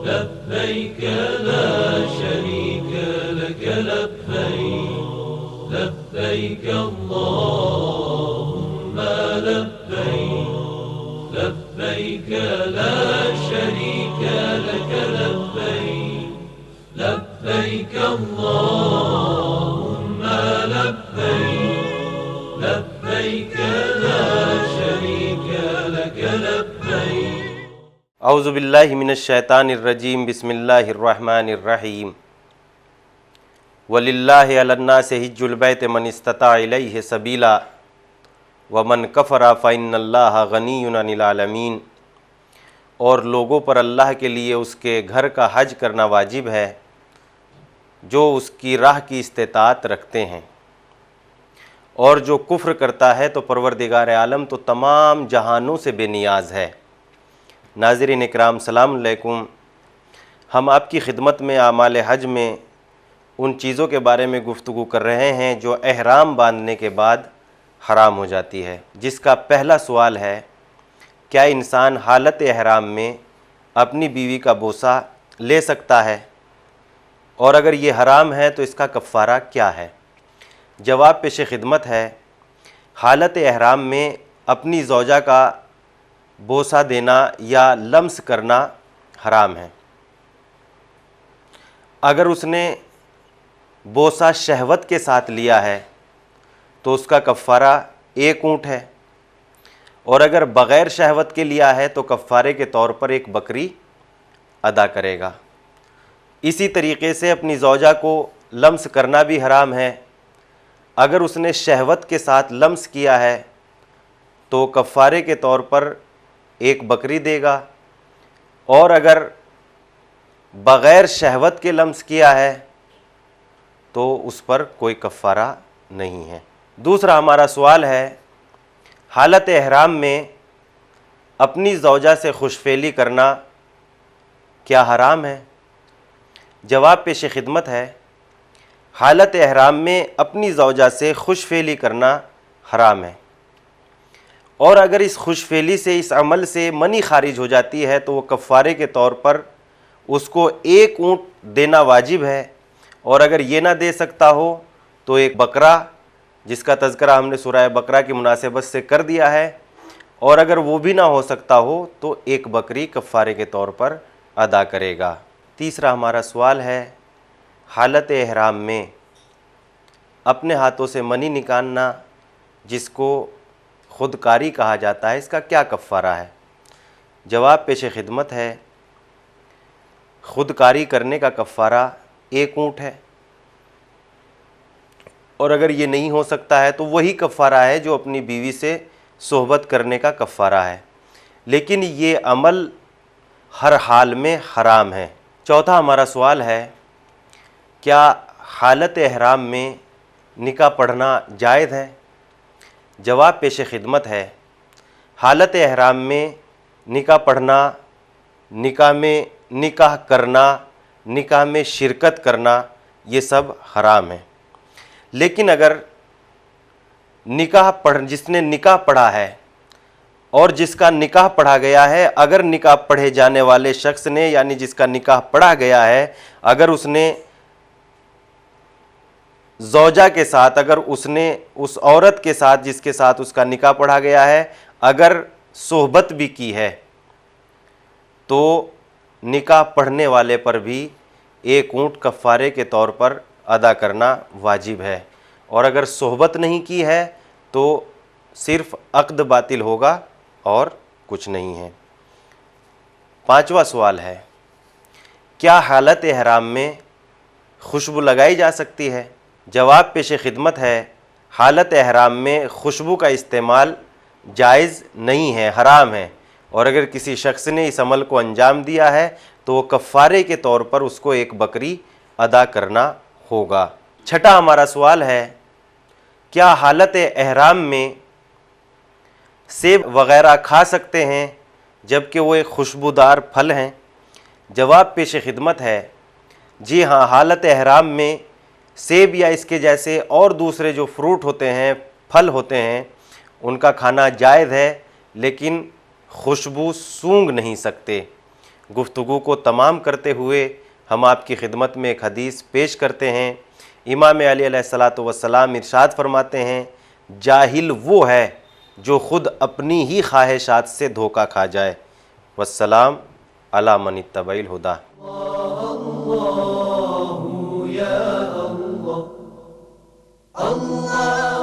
لبيك لا شريك لك لبيك لبيك اللهم لبيك لبيك لا شريك لك لبيك لبيك اللهم لبيك لبيك لا شريك لك لبيك اعوذ باللہ من الشیطان الرجیم بسم اللہ الرحمن الرحیم وَلِلَّهِ عَلَى النَّاسِ حِجُّ الْبَيْتِ مَنِ اسْتَطَاعَ إِلَيْهِ سَبِيلًا وَمَنْ كَفَرَ فَإِنَّ اللَّهَ غَنِيٌّ عَنِ الْعَالَمِينَ۔ اور لوگوں پر اللہ کے لیے اس کے گھر کا حج کرنا واجب ہے جو اس کی راہ کی استطاعت رکھتے ہیں، اور جو کفر کرتا ہے تو پروردگار عالم تو تمام جہانوں سے بے نیاز ہے۔ ناظرین اکرام السلام علیکم، ہم آپ کی خدمت میں اعمال حج میں ان چیزوں کے بارے میں گفتگو کر رہے ہیں جو احرام باندھنے کے بعد حرام ہو جاتی ہے، جس کا پہلا سوال ہے کیا انسان حالت احرام میں اپنی بیوی کا بوسہ لے سکتا ہے، اور اگر یہ حرام ہے تو اس کا کفارہ کیا ہے؟ جواب پیش خدمت ہے، حالت احرام میں اپنی زوجہ کا بوسہ دینا یا لمس کرنا حرام ہے۔ اگر اس نے بوسہ شہوت کے ساتھ لیا ہے تو اس کا کفارہ 1 اونٹ ہے، اور اگر بغیر شہوت کے لیا ہے تو کفارے کے طور پر 1 بکری ادا کرے گا۔ اسی طریقے سے اپنی زوجہ کو لمس کرنا بھی حرام ہے۔ اگر اس نے شہوت کے ساتھ لمس کیا ہے تو کفارے کے طور پر 1 بکری دے گا، اور اگر بغیر شہوت کے لمس کیا ہے تو اس پر کوئی کفارہ نہیں ہے۔ دوسرا ہمارا سوال ہے، حالت احرام میں اپنی زوجہ سے خوش فعلی کرنا کیا حرام ہے؟ جواب پیش خدمت ہے، حالت احرام میں اپنی زوجہ سے خوش فعلی کرنا حرام ہے، اور اگر اس خوش فعلی سے، اس عمل سے منی خارج ہو جاتی ہے تو وہ کفارے کے طور پر اس کو 1 اونٹ دینا واجب ہے، اور اگر یہ نہ دے سکتا ہو تو 1 بکرا، جس کا تذکرہ ہم نے سورہ بقرہ کی مناسبت سے کر دیا ہے، اور اگر وہ بھی نہ ہو سکتا ہو تو 1 بکری کفارے کے طور پر ادا کرے گا۔ تیسرا ہمارا سوال ہے، حالت احرام میں اپنے ہاتھوں سے منی نکالنا جس کو خودکاری کہا جاتا ہے، اس کا کیا کفارہ ہے؟ جواب پیش خدمت ہے، خودکاری کرنے کا کفارہ 1 اونٹ ہے، اور اگر یہ نہیں ہو سکتا ہے تو وہی کفارہ ہے جو اپنی بیوی سے صحبت کرنے کا کفارہ ہے، لیکن یہ عمل ہر حال میں حرام ہے۔ چوتھا ہمارا سوال ہے، کیا حالت احرام میں نکاح پڑھنا جائز ہے؟ جواب پیش خدمت ہے، حالت احرام میں نکاح پڑھنا، نکاح میں نکاح کرنا، نکاح میں شرکت کرنا، یہ سب حرام ہے، لیکن اگر جس نے نکاح پڑھا ہے اور جس کا نکاح پڑھا گیا ہے، اگر نکاح پڑھے جانے والے شخص نے، یعنی جس کا نکاح پڑھا گیا ہے، اگر اس نے زوجہ کے ساتھ، اگر اس نے اس عورت کے ساتھ جس کے ساتھ اس کا نکاح پڑھا گیا ہے اگر صحبت بھی کی ہے تو نکاح پڑھنے والے پر بھی 1 اونٹ کفارے کے طور پر ادا کرنا واجب ہے، اور اگر صحبت نہیں کی ہے تو صرف عقد باطل ہوگا اور کچھ نہیں ہے۔ 5واں سوال ہے، کیا حالت احرام میں خوشبو لگائی جا سکتی ہے؟ جواب پیش خدمت ہے، حالت احرام میں خوشبو کا استعمال جائز نہیں ہے، حرام ہے، اور اگر کسی شخص نے اس عمل کو انجام دیا ہے تو وہ کفارے کے طور پر اس کو 1 بکری ادا کرنا ہوگا۔ چھٹا ہمارا سوال ہے، کیا حالت احرام میں سیب وغیرہ کھا سکتے ہیں جبکہ وہ ایک خوشبودار پھل ہیں؟ جواب پیش خدمت ہے، جی ہاں، حالت احرام میں سیب یا اس کے جیسے اور دوسرے جو فروٹ ہوتے ہیں، پھل ہوتے ہیں، ان کا کھانا جائز ہے، لیکن خوشبو سونگھ نہیں سکتے، گفتگو کو تمام کرتے ہوئے ہم آپ کی خدمت میں ایک حدیث پیش کرتے ہیں۔ امام علی علیہ الصلاۃ والسلام ارشاد فرماتے ہیں، جاہل وہ ہے جو خود اپنی ہی خواہشات سے دھوکہ کھا جائے۔ والسلام علی من اتبع الہدی۔ اللہ